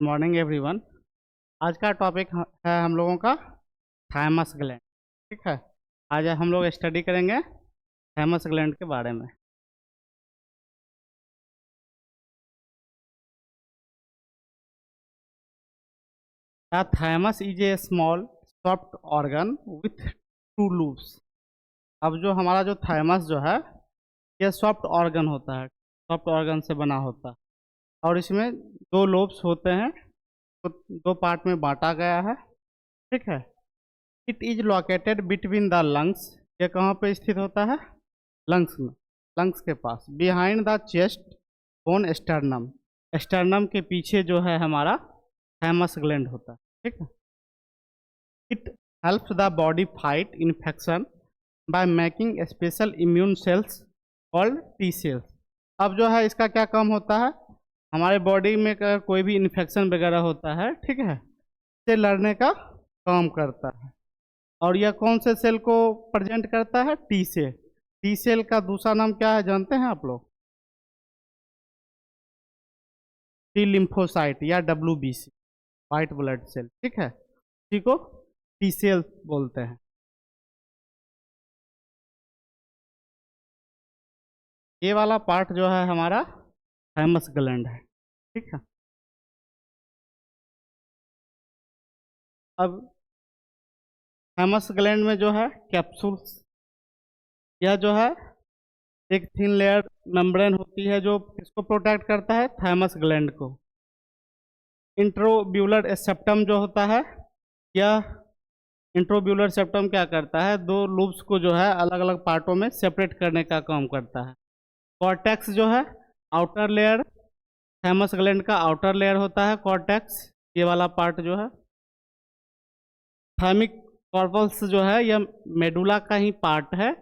Morning everyone. आज का topic है हम लोगों का थाइमस ग्लैंड। ठीक है। आज हम लोग स्टडी करेंगे थाइमस ग्लैंड के बारे में। The thymus is a small soft organ with to loops. अब जो हमारा जो थाइमस जो है ये सॉफ्ट ऑर्गन होता है, सॉफ्ट ऑर्गन से बना होता है और इसमें दो लोब्स होते हैं, तो दो पार्ट में बांटा गया है। ठीक है। It is located between the lungs. ये कहाँ पे स्थित होता है? लंग्स में, लंग्स के पास। Behind the chest bone sternum. Sternum के पीछे जो है हमारा थैमस ग्लैंड होता है। ठीक है। It helps the body fight infection by making special immune cells called T cells. अब जो है इसका क्या काम होता है? हमारे बॉडी में अगर कोई भी इन्फेक्शन वगैरह होता है, ठीक है, से लड़ने का काम करता है। और यह कौन से सेल को प्रेजेंट करता है? T cell. टी सेल का दूसरा नाम क्या है जानते हैं आप लोग? टी लिम्फोसाइट या WBC, वाइट ब्लड सेल। ठीक है, इसी को टी सेल बोलते हैं। ये वाला पार्ट जो है हमारा थाइमस ग्लैंड है। ठीक है। अब थाइमस ग्लैंड में जो है कैप्सूल्स, यह जो है एक थिन लेयर मेम्ब्रेन होती है जो किसको प्रोटेक्ट करता है? थाइमस ग्लैंड को। इंट्रोब्यूलर सेप्टम जो होता है, यह इंट्रोब्यूलर सेप्टम क्या करता है? दो लूप्स को जो है अलग अलग पार्टों में सेपरेट करने का काम करता है। कॉर्टेक्स जो है आउटर लेयर, थाइमस ग्लैंड का आउटर लेयर होता है कॉर्टेक्स, ये वाला पार्ट जो है। थाइमिक कॉर्पस जो है यह मेडुला का ही पार्ट है,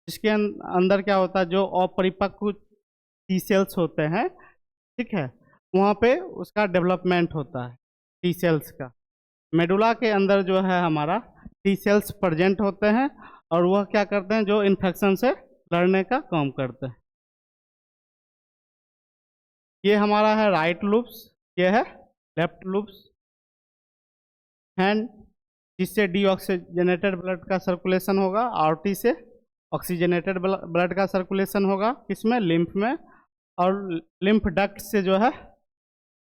जिसके अंदर क्या होता है? जो अपरिपक्व टी सेल्स होते हैं, ठीक है, वहाँ पे उसका डेवलपमेंट होता है टी सेल्स का। मेडुला के अंदर जो है हमारा टी सेल्स प्रेजेंट होते हैं और वह क्या करते हैं? जो इन्फेक्शन से लड़ने का काम करते हैं। ये हमारा है राइट लूप्स, ये है लेफ्ट लूप्स। हैंड, जिससे डीऑक्सीजनेटेड ब्लड का सर्कुलेशन होगा, आरटी से ऑक्सीजनेटेड ब्लड का सर्कुलेशन होगा, किसमें? लिम्फ में। और लिम्फ डक्ट से जो है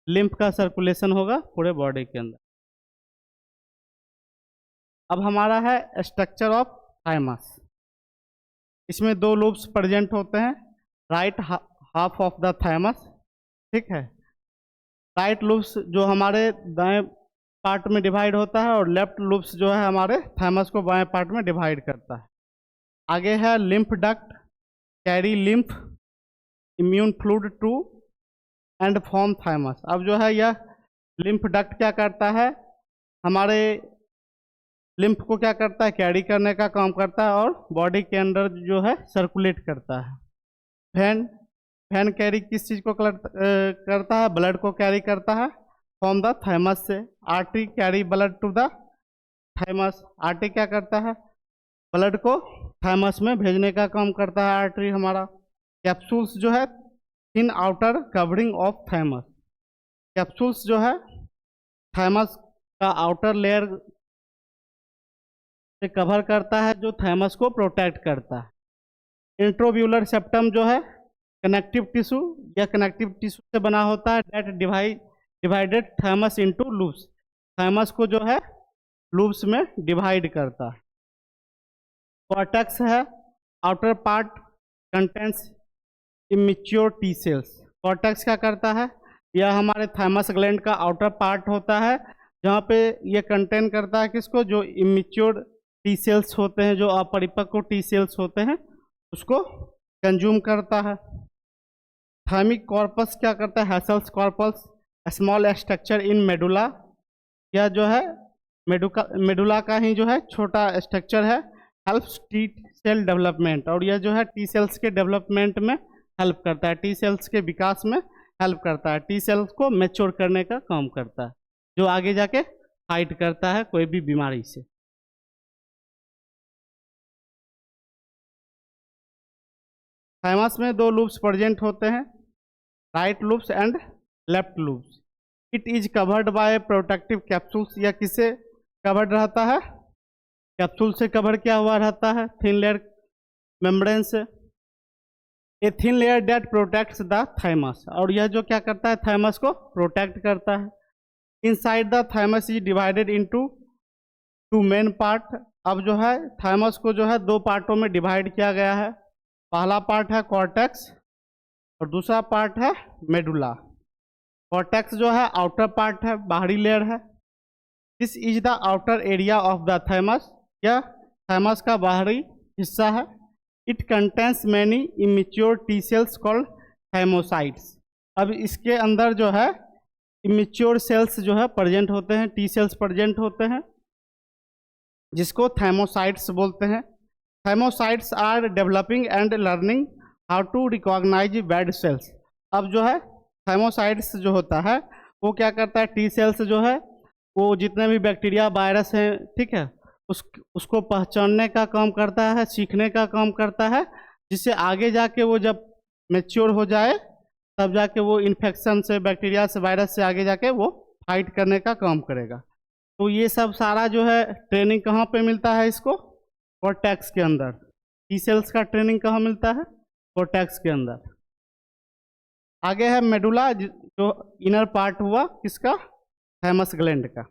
लिम्फ का सर्कुलेशन होगा पूरे बॉडी के अंदर। अब हमारा है स्ट्रक्चर ऑफ थाइमस। इसमें दो लूप्स प्रेजेंट होते हैं, right half of the thymus. ठीक है। राइट लूप्स जो हमारे दाएं पार्ट में डिवाइड होता है और लेफ्ट लूप्स जो है हमारे थाइमस को बाएं पार्ट में डिवाइड करता है। आगे है lymph duct, carry lymph immune fluid to and form thymus. अब जो है यह लिम्फ डक्ट क्या करता है? हमारे लिम्फ को क्या करता है? कैरी करने का काम करता है और बॉडी के अंदर जो है सर्कुलेट करता है। फैन, फैन कैरी किस चीज़ को करता है? ब्लड को कैरी करता है फ्रॉम द थाइमस से। Artery carry blood to the thymus. Artery क्या करता है? ब्लड को थाइमस में भेजने का काम करता है आर्टरी हमारा। कैप्सूल्स जो है thin outer covering of thymus. Capsules जो है थाइमस का आउटर लेयर से कवर करता है, जो थाइमस को प्रोटेक्ट करता है। इंट्रोब्यूलर सेप्टम जो है कनेक्टिव टिश्यू, यह कनेक्टिव टिश्यू से बना होता है, date divided thymus into loops. Thymus को जो है लूप्स में डिवाइड करता है। कॉर्टेक्स है outer part contents immature T cells. Cortex क्या करता है? यह हमारे थाइमस ग्लैंड का आउटर पार्ट होता है, जहाँ पे यह कंटेन करता है किसको? जो इमेच्योर टी सेल्स होते हैं, जो अपरिपक्व टी सेल्स होते हैं, उसको कंज्यूम करता है। थाइमिक कॉर्पस क्या करता है? Hassles corpus small structure in medulla. यह जो है मेडुला का ही जो है छोटा स्ट्रक्चर है। हेल्प्स टी सेल डेवलपमेंट, और यह जो है टी सेल्स के डेवलपमेंट में हेल्प करता है, टी सेल्स के विकास में हेल्प करता है, टी सेल्स को मैच्योर करने का काम करता है, जो आगे जाके फाइट करता है कोई भी बीमारी से। थाइमस में दो लूप्स प्रेजेंट होते हैं, right loops and left loops. It is covered by protective capsules, या किससे कवर्ड रहता है? कैप्सूल से कवर किया हुआ रहता है, थिन लेयर मेम्ब्रेन से। A thin layer that protects the thymus, और यह जो क्या करता है, थाइमस को प्रोटेक्ट करता है। Inside the thymus is divided into two main part. अब जो है थाइमस को जो है दो पार्टों में डिवाइड किया गया है। पहला पार्ट है कॉर्टेक्स और दूसरा पार्ट है मेडुला। कॉर्टेक्स जो है आउटर पार्ट है, बाहरी लेयर है। This is the outer area of the thymus, यह थाइमस का बाहरी हिस्सा है। It contains many immature T cells called thymocytes. अब इसके अंदर जो है इमेच्योर सेल्स जो है प्रेजेंट होते हैं, टी सेल्स प्रेजेंट होते हैं, जिसको थाइमोसाइट्स बोलते हैं। Thymocytes are developing and learning how to recognise bad cells. अब जो है थाइमोसाइट्स जो होता है वो क्या करता है, टी सेल्स जो है वो जितने भी बैक्टीरिया वायरस हैं, ठीक है, उसको पहचानने का काम करता है, सीखने का काम करता है, जिससे आगे जाके वो जब मैच्योर हो जाए तब जाके वो इन्फेक्शन से, बैक्टीरिया से, वायरस से आगे जाके वो फाइट करने का काम करेगा। तो ये सब सारा जो है ट्रेनिंग कहाँ पे मिलता है इसको? कॉर्टेक्स के अंदर। टी सेल्स का ट्रेनिंग कहाँ मिलता है? कॉर्टेक्स के अंदर। आगे है मेडुला, जो इनर पार्ट हुआ किसका? थाइमस ग्लैंड का।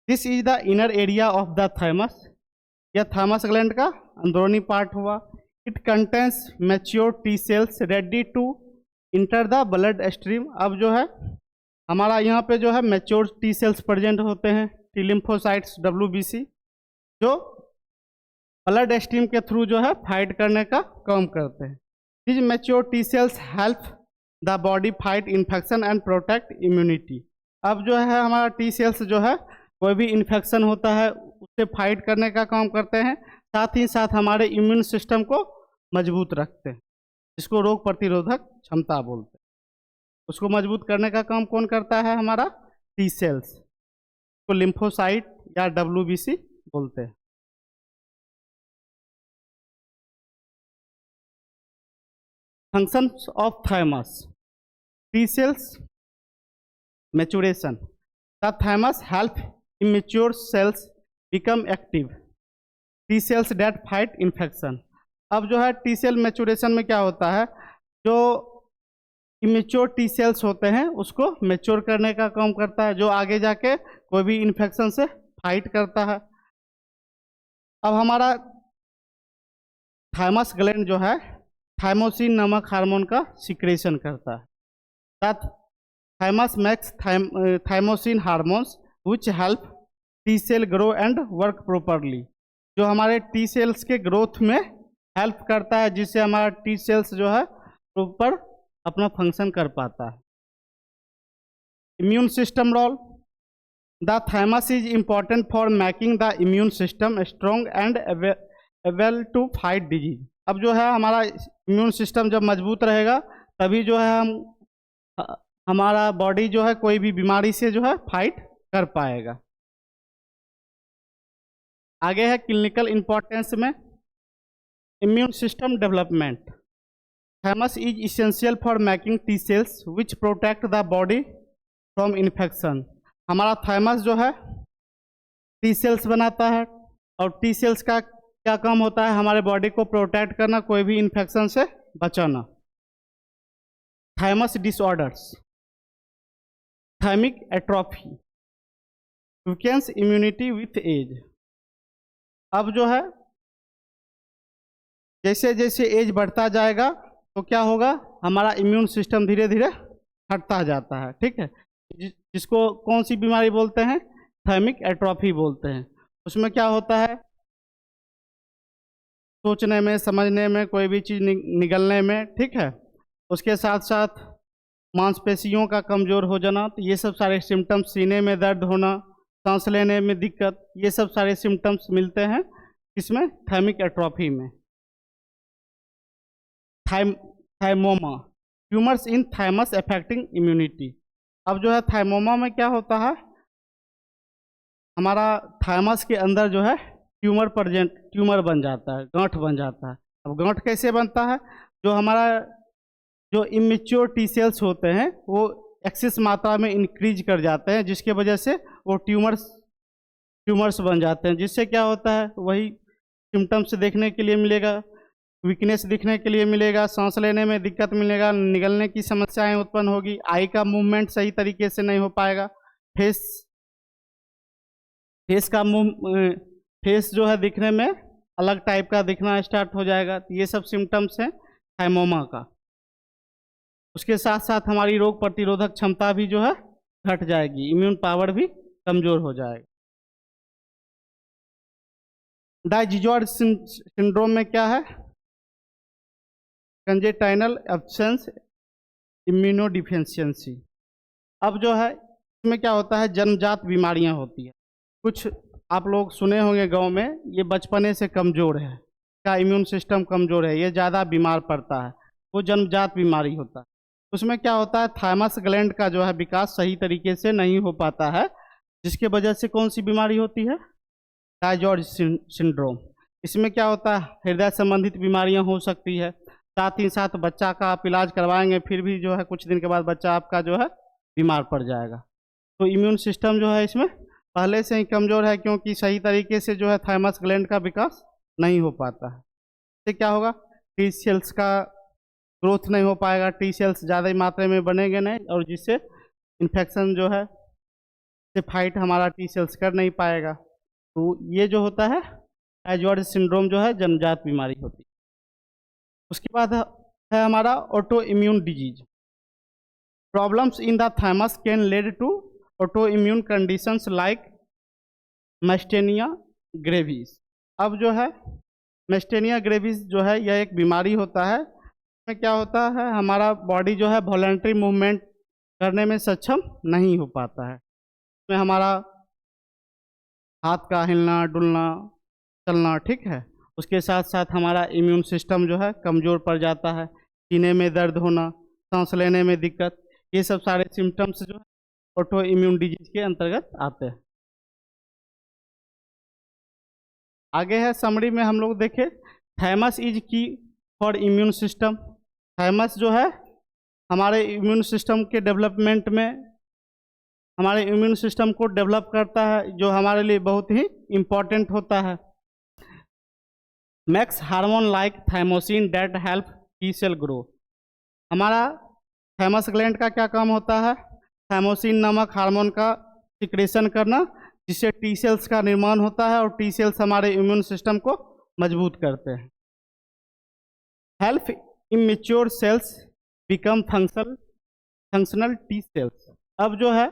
This is the inner area of the thymus, यह थाइमस ग्लैंड का अंदरूनी पार्ट हुआ। It contains mature T cells ready to enter the blood stream. अब जो है हमारा यहाँ पे जो है मैच्योर टी सेल्स प्रेजेंट होते हैं, टी लिम्फोसाइट्स, WBC, जो ब्लड स्ट्रीम के थ्रू जो है फाइट करने का काम करते हैं। This mature T sales help the body fight infection and protect immunity. अब जो है हमारा टी सेल्स जो है कोई भी इन्फेक्शन होता है उससे फाइट करने का काम करते हैं, साथ ही साथ हमारे इम्यून सिस्टम को मजबूत रखते हैं, जिसको रोग प्रतिरोधक क्षमता बोलते हैं। उसको मजबूत करने का काम कौन करता है? हमारा टी सेल्स, को लिम्फोसाइट या WBC बोलते हैं। Functions of thymus, T cells maturation. The thymus help immature cells become active T cells that fight infection। अब जो है टी सेल मैच्योरेशन में क्या होता है, जो इमेच्योर टी सेल्स होते हैं उसको मैच्योर करने का काम करता है, जो आगे जाके कोई भी इन्फेक्शन से फाइट करता है। अब हमारा थाइमस ग्लैंड जो है थाइमोसिन नामक हार्मोन का सिक्रेशन करता है। That thymus makes thymosin hormones which help T cell grow and work properly, जो हमारे टी सेल्स के ग्रोथ में हेल्प करता है, जिससे हमारा टी सेल्स जो है प्रॉपर अपना फंक्शन कर पाता है। Immune system role, the thymus is important for making the immune system strong and able to fight disease. अब जो है हमारा इम्यून सिस्टम जब मजबूत रहेगा तभी जो है हमारा बॉडी जो है कोई भी बीमारी से जो है फाइट कर पाएगा। आगे है क्लिनिकल इंपॉर्टेंस में immune system development. Thymus is essential for making T cells which protect the body from infection. हमारा थाइमस जो है टी सेल्स बनाता है, और टी सेल्स का क्या काम होता है? हमारे बॉडी को प्रोटेक्ट करना, कोई भी इन्फेक्शन से बचाना। Thymus disorders, thymic atrophy, weakens immunity with age. अब जो है जैसे जैसे एज बढ़ता जाएगा तो क्या होगा, हमारा इम्यून सिस्टम धीरे धीरे हटता जाता है, ठीक है, जिसको कौन सी बीमारी बोलते हैं? थाइमिक एट्रोफी बोलते हैं। उसमें क्या होता है, सोचने में, समझने में, कोई भी चीज़ निगलने में, ठीक है, उसके साथ साथ मांसपेशियों का कमज़ोर हो जाना, तो ये सब सारे सिम्टम्स, सीने में दर्द होना, सांस लेने में दिक्कत, ये सब सारे सिम्टम्स मिलते हैं इसमें थाइमिक एट्रोफी में। थाइमोमा, ट्यूमर्स इन थाइमस अफेक्टिंग इम्यूनिटी। अब जो है थाइमोमा में क्या होता है, हमारा थाइमस के अंदर जो है ट्यूमर बन जाता है, गांठ बन जाता है। अब गांठ कैसे बनता है, जो हमारा जो इमेच्योर टी सेल्स होते हैं वो एक्सेस मात्रा में इंक्रीज कर जाते हैं, जिसके वजह से वो ट्यूमर्स बन जाते हैं, जिससे क्या होता है वही सिम्टम्स देखने के लिए मिलेगा, वीकनेस दिखने के लिए मिलेगा, सांस लेने में दिक्कत मिलेगा, निगलने की समस्याएं उत्पन्न होगी, आई का मूवमेंट सही तरीके से नहीं हो पाएगा, फेस जो है दिखने में अलग टाइप का दिखना स्टार्ट हो जाएगा। तो ये सब सिम्टम्स हैं थाइमोमा का। उसके साथ साथ हमारी रोग प्रतिरोधक क्षमता भी जो है घट जाएगी, इम्यून पावर भी कमजोर हो जाएगा। डाइजीजॉर्ज सिंड्रोम में क्या है? कंजेटाइनल एब्सेंस इम्यूनोडिफिशियंसी। अब जो है इसमें क्या होता है, जन्मजात बीमारियां होती है। कुछ आप लोग सुने होंगे गांव में, ये बचपने से कमज़ोर है, इसका इम्यून सिस्टम कमज़ोर है, ये ज़्यादा बीमार पड़ता है, वो जन्मजात बीमारी होता है। उसमें क्या होता है, थाइमस ग्लैंड का जो है विकास सही तरीके से नहीं हो पाता है, जिसके वजह से कौन सी बीमारी होती है? डाइजॉर्ज सिंड्रोम। इसमें क्या होता है, हृदय संबंधित बीमारियां हो सकती है, साथ ही साथ बच्चा का आप इलाज करवाएंगे फिर भी जो है कुछ दिन के बाद बच्चा आपका जो है बीमार पड़ जाएगा। तो इम्यून सिस्टम जो है इसमें पहले से ही कमज़ोर है, क्योंकि सही तरीके से जो है थाइमस ग्लैंड का विकास नहीं हो पाता है। इससे क्या होगा, टी सेल्स का ग्रोथ नहीं हो पाएगा, टी सेल्स ज़्यादा मात्रा में बनेंगे नहीं, और जिससे इन्फेक्शन जो है से फाइट हमारा टी सेल्स कर नहीं पाएगा। तो ये जो होता है डाइजॉर्ज सिंड्रोम जो है जन्मजात बीमारी होती है। उसके बाद है हमारा autoimmune disease. Problems in the thymus can lead to autoimmune conditions like myasthenia gravis. अब जो है मैस्टेनिया ग्रेविस जो है यह एक बीमारी होता है। इसमें क्या होता है, हमारा बॉडी जो है वॉलंटरी मूवमेंट करने में सक्षम नहीं हो पाता है। इसमें हमारा हाथ का हिलना डुलना चलना ठीक है, उसके साथ साथ हमारा इम्यून सिस्टम जो है कमज़ोर पड़ जाता है, सीने में दर्द होना, सांस लेने में दिक्कत, ये सब सारे सिम्टम्स जो है ऑटो इम्यून डिजीज के अंतर्गत आते हैं। आगे है समरी में हम लोग देखें, थाइमस इज की फॉर इम्यून सिस्टम। थाइमस जो है हमारे इम्यून सिस्टम के डेवलपमेंट में, हमारे इम्यून सिस्टम को डेवलप करता है, जो हमारे लिए बहुत ही इम्पोर्टेंट होता है। Max hormone like thymosin that help T cell grow. हमारा थाइमस ग्लैंड का क्या काम होता है, थाइमोसिन नामक हार्मोन का सिक्रेशन करना, जिससे टी सेल्स का निर्माण होता है, और टी सेल्स हमारे इम्यून सिस्टम को मजबूत करते हैं। Help immature sales become functional T cells. अब जो है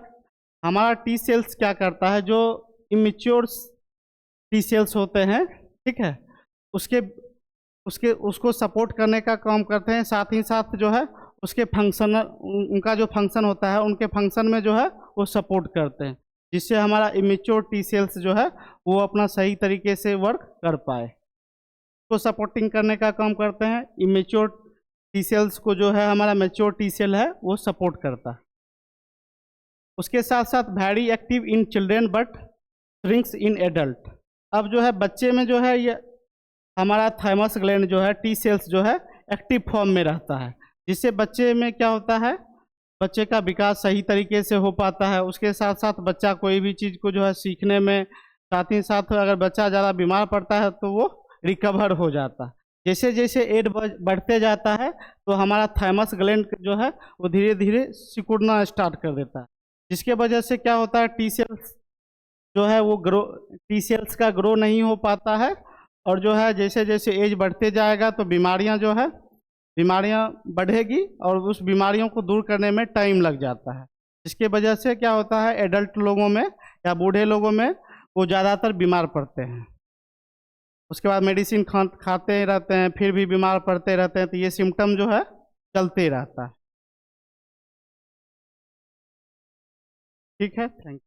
हमारा टी सेल्स क्या करता है, जो इमेच्योर टी सेल्स होते हैं ठीक है, उसको सपोर्ट करने का काम करते हैं, साथ ही साथ जो है उसके फंक्शन, उनका जो फंक्शन होता है उनके फंक्शन में जो है वो सपोर्ट करते हैं, जिससे हमारा इमेच्योर टी सेल्स जो है वो अपना सही तरीके से वर्क कर पाए। तो सपोर्टिंग करने का काम करते हैं। इमेच्योर टी सेल्स को जो है हमारा मैच्योर टी सेल है वो सपोर्ट करता है। उसके साथ साथ very active in children but shrinks in adult. अब जो है बच्चे में जो है ये हमारा थाइमस ग्लैंड जो है टी सेल्स जो है एक्टिव फॉर्म में रहता है, जिससे बच्चे में क्या होता है, बच्चे का विकास सही तरीके से हो पाता है। उसके साथ साथ बच्चा कोई भी चीज़ को जो है सीखने में, साथ ही साथ अगर बच्चा ज़्यादा बीमार पड़ता है तो वो रिकवर हो जाता है। जैसे जैसे एज बढ़ते जाता है तो हमारा थाइमस ग्लैंड जो है वो धीरे धीरे सिकुड़ना स्टार्ट कर देता है, जिसके वजह से क्या होता है, टी सेल्स जो है वो टी सेल्स का ग्रो नहीं हो पाता है, और जो है जैसे जैसे एज बढ़ते जाएगा तो बीमारियां जो है बीमारियां बढ़ेगी, और उस बीमारियों को दूर करने में टाइम लग जाता है, जिसके वजह से क्या होता है, एडल्ट लोगों में या बूढ़े लोगों में वो ज़्यादातर बीमार पड़ते हैं। उसके बाद मेडिसिन खाते रहते हैं फिर भी बीमार पड़ते रहते हैं, तो ये सिम्टम जो है चलते रहता है। ठीक है, थैंक यू।